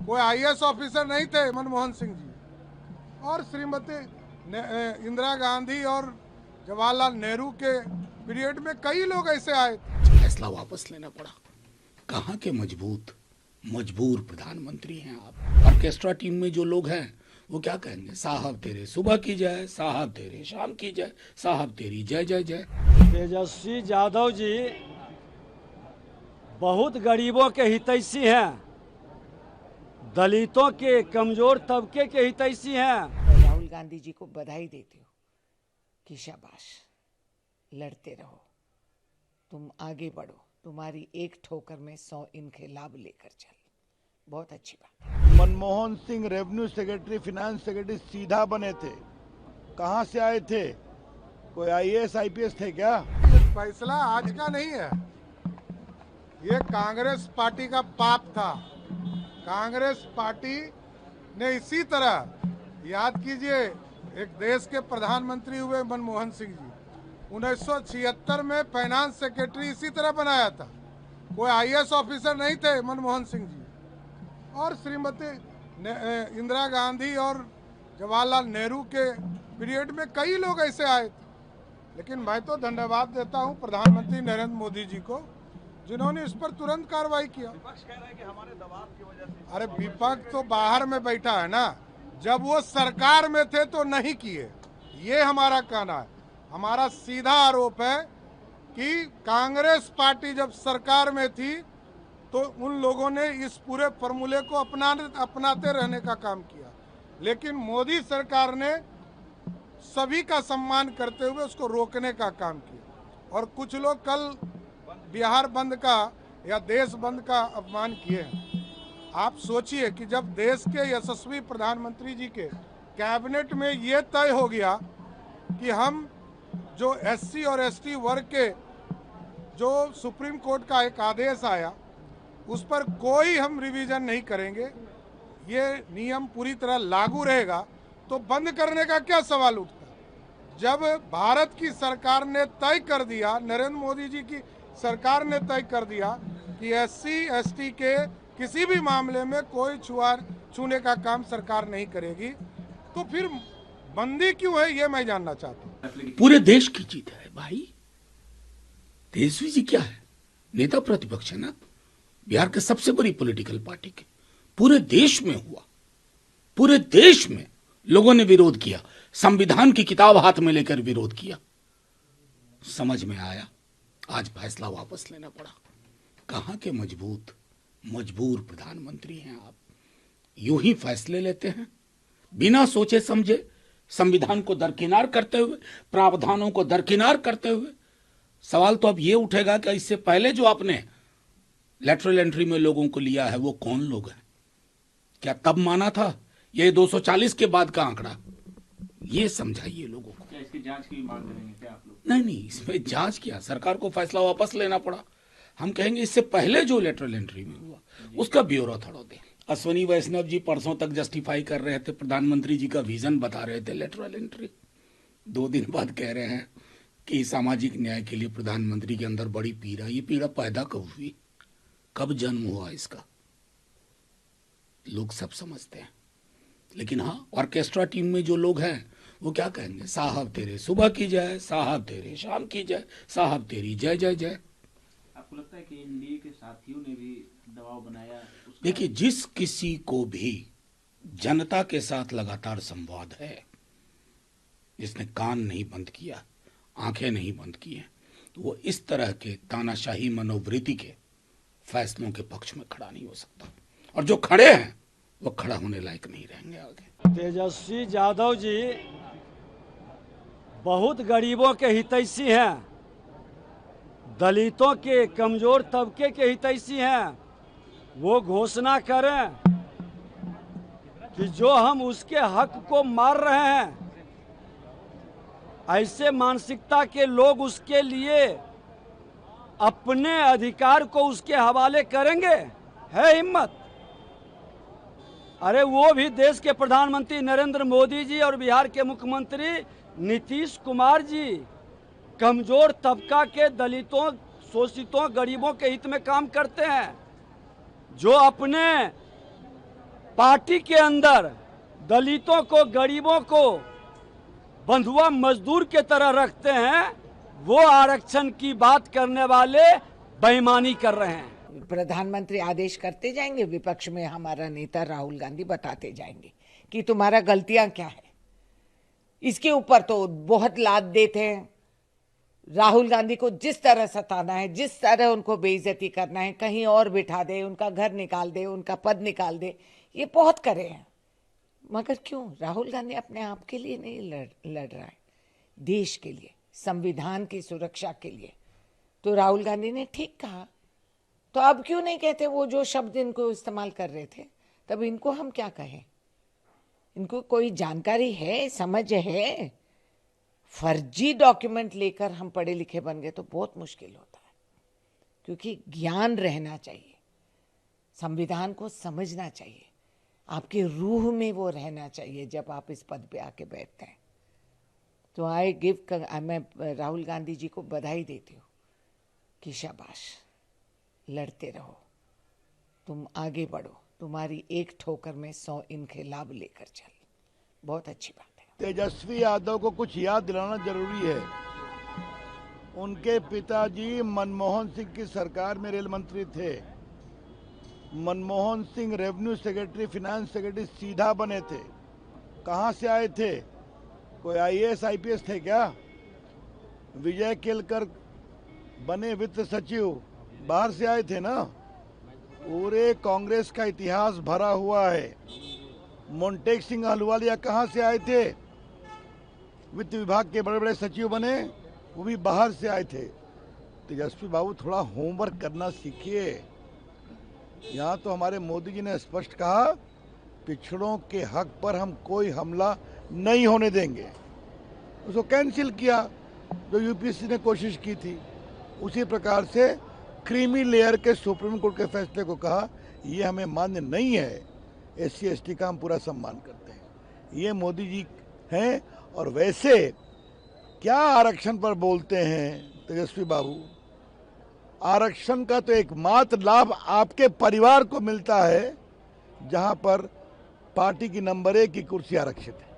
कोई IAS officer नहीं थे मनमोहन सिंह जी, और श्रीमती इंदिरा गांधी और जवाहरलाल नेहरू के पीरियड में कई लोग ऐसे आए। फैसला वापस लेना पड़ा। कहाँ के मजबूर प्रधानमंत्री हैं आप। ऑर्केस्ट्रा टीम में जो लोग हैं वो क्या कहेंगे, साहब तेरे सुबह की जय, साहब तेरे शाम की जय, साहब तेरी जय जय जय। तेजस्वी यादव जी बहुत गरीबों के हितैषी हैं, दलितों के, कमजोर तबके के हितैषी हैं। राहुल गांधी जी को बधाई देती हूँ कि शाबाश, लड़ते रहो, तुम आगे बढ़ो, तुम्हारी एक ठोकर में 100 इनके लाभ लेकर चल। बहुत अच्छी बात। Manmohan Singh revenue secretary, finance secretary सीधा बने थे, कहाँ से आए थे? कोई आईएएस आईपीएस थे क्या? फैसला आज का नहीं है, ये कांग्रेस पार्टी का पाप था। कांग्रेस पार्टी ने इसी तरह, याद कीजिए, एक देश के प्रधानमंत्री हुए मनमोहन सिंह जी, 1976 में फाइनेंस सेक्रेटरी इसी तरह बनाया था। कोई आईएएस ऑफिसर नहीं थे मनमोहन सिंह जी, और श्रीमती इंदिरा गांधी और जवाहरलाल नेहरू के पीरियड में कई लोग ऐसे आए थे। लेकिन मैं तो धन्यवाद देता हूं प्रधानमंत्री नरेंद्र मोदी जी को, जिन्होंने इस पर तुरंत कार्रवाई किया। विपक्ष कह रहा है कि हमारे दबाव की वजह से। अरे विपक्ष तो बाहर में बैठा है ना, जब वो सरकार में थे तो नहीं किए, ये हमारा कहना है। हमारा सीधा आरोप है कि कांग्रेस पार्टी जब सरकार में थी तो उन लोगों ने इस पूरे फॉर्मूले को अपनाते रहने का काम किया, लेकिन मोदी सरकार ने सभी का सम्मान करते हुए उसको रोकने का काम किया। और कुछ लोग कल बिहार बंद का या देश बंद का अपमान किए हैं। आप सोचिए कि जब देश के यशस्वी प्रधानमंत्री जी के कैबिनेट में ये तय हो गया कि हम जो एससी और एसटी वर्ग के जो सुप्रीम कोर्ट का एक आदेश आया उस पर कोई हम रिवीजन नहीं करेंगे, ये नियम पूरी तरह लागू रहेगा, तो बंद करने का क्या सवाल उठता? जब भारत की सरकार ने तय कर दिया, नरेंद्र मोदी जी की सरकार ने तय कर दिया कि एससी एसटी के किसी भी मामले में कोई छूने का काम सरकार नहीं करेगी, तो फिर बंदी क्यों है, ये मैं जानना चाहता हूँ। पूरे देश की जीत है भाई। तेजस्वी जी क्या है, नेता प्रतिपक्ष है ना, बिहार के सबसे बड़ी पॉलिटिकल पार्टी के। पूरे देश में हुआ, पूरे देश में लोगों ने विरोध किया, संविधान की किताब हाथ में लेकर विरोध किया। समझ में आया, आज फैसला वापस लेना पड़ा। कहाँ के मजबूर प्रधानमंत्री हैं आप। यूं ही फैसले लेते हैं बिना सोचे समझे, संविधान को दरकिनार करते हुए, प्रावधानों को दरकिनार करते हुए। सवाल तो अब ये उठेगा कि इससे पहले जो आपने लेटरल एंट्री में लोगों को लिया है वो कौन लोग हैं? क्या तब माना था? ये 240 के बाद का आंकड़ा, ये समझाइए लोगों को। क्या इसकी जांच की मांग करेंगे क्या आप लोग? नहीं, इसमें जांच किया, सरकार को फैसला वापस लेना पड़ा। हम कहेंगे इससे पहले जो लेटरल एंट्री में हुआ उसका ब्यौरा थोड़ा दे। अश्वनी वैष्णव जी परसों तक जस्टिफाई कर रहे थे, प्रधानमंत्री जी का विजन बता रहे थे लेटरल एंट्री। 2 दिन बाद कह रहे हैं कि सामाजिक न्याय के लिए प्रधानमंत्री के अंदर बड़ी पीड़ा। ये पीड़ा पैदा कब हुई, कब जन्म हुआ इसका, लोग सब समझते हैं। लेकिन हाँ, ऑर्केस्ट्रा टीम में जो लोग हैं वो क्या कहेंगे, साहब तेरे सुबह की जय, साहब तेरे शाम की जय, साहब तेरी जय जय जय। आपको लगता है कि एनडीए के साथियों ने भी दबाव बनाया? देखिए, जिस किसी को भी जनता के साथ लगातार संवाद है, जिसने कान नहीं बंद किया, आंखें नहीं बंद की हैं, तो वो इस तरह के तानाशाही मनोवृत्ति के फैसलों के पक्ष में खड़ा नहीं हो सकता। और जो खड़े हैं वो खड़ा होने लायक नहीं रहेंगे आगे। तेजस्वी यादव जी बहुत गरीबों के हितैषी हैं, दलितों के, कमजोर तबके के हितैषी हैं। वो घोषणा करें कि जो हम उसके हक को मार रहे हैं, ऐसे मानसिकता के लोग उसके लिए अपने अधिकार को उसके हवाले करेंगे? है हिम्मत? अरे वो भी देश के प्रधानमंत्री नरेंद्र मोदी जी और बिहार के मुख्यमंत्री नीतीश कुमार जी कमजोर तबका के, दलितों, शोषितों, गरीबों के हित में काम करते हैं। जो अपने पार्टी के अंदर दलितों को, गरीबों को बंधुआ मजदूर के तरह रखते हैं, वो आरक्षण की बात करने वाले बेईमानी कर रहे हैं। प्रधानमंत्री आदेश करते जाएंगे, विपक्ष में हमारा नेता राहुल गांधी बताते जाएंगे कि तुम्हारा गलतियां क्या है। इसके ऊपर तो बहुत लाद देते हैं। राहुल गांधी को जिस तरह सताना है, जिस तरह उनको बेइज्जती करना है, कहीं और बिठा दे, उनका घर निकाल दे, उनका पद निकाल दे, ये बहुत करे हैं। मगर क्यों? राहुल गांधी अपने आप के लिए नहीं लड़ रहा है, देश के लिए, संविधान की सुरक्षा के लिए। तो राहुल गांधी ने ठीक कहा, तो अब क्यों नहीं कहते वो जो शब्द इनको इस्तेमाल कर रहे थे? तब इनको हम क्या कहें? इनको कोई जानकारी है, समझ है? फर्जी डॉक्यूमेंट लेकर हम पढ़े लिखे बन गए तो बहुत मुश्किल होता है, क्योंकि ज्ञान रहना चाहिए, संविधान को समझना चाहिए, आपके रूह में वो रहना चाहिए जब आप इस पद पे आके बैठते हैं। तो मैं राहुल गांधी जी को बधाई देती हूँ कि शाबाश, लड़ते रहो, तुम आगे बढ़ो, तुम्हारी एक ठोकर में 100 इनकलाब लेकर चल। बहुत अच्छी बात है। तेजस्वी यादव को कुछ याद दिलाना जरूरी है। उनके पिताजी मनमोहन सिंह की सरकार में रेल मंत्री थे। Manmohan Singh revenue secretary, finance secretary सीधा बने थे। कहाँ से आए थे? कोई आईएएस आईपीएस थे क्या? विजय केलकर बने वित्त सचिव, बाहर से आए थे ना। पूरे कांग्रेस का इतिहास भरा हुआ है। मोन्टेक सिंह अहलुवालिया कहाँ से आए थे? वित्त विभाग के बड़े बड़े सचिव बने, वो भी बाहर से आए थे। तेजस्वी बाबू, थोड़ा होमवर्क करना सीखिए। यहाँ तो हमारे मोदी जी ने स्पष्ट कहा, पिछड़ों के हक पर हम कोई हमला नहीं होने देंगे। उसको कैंसिल किया जो यूपीएससी ने कोशिश की थी। उसी प्रकार से क्रीमी लेयर के सुप्रीम कोर्ट के फैसले को कहा, ये हमें मान्य नहीं है। एससी एसटी का हम पूरा सम्मान करते हैं। ये मोदी जी हैं। और वैसे क्या आरक्षण पर बोलते हैं तेजस्वी बाबू? आरक्षण का तो एकमात्र लाभ आपके परिवार को मिलता है, जहां पर पार्टी की नंबर 1 की कुर्सी आरक्षित है।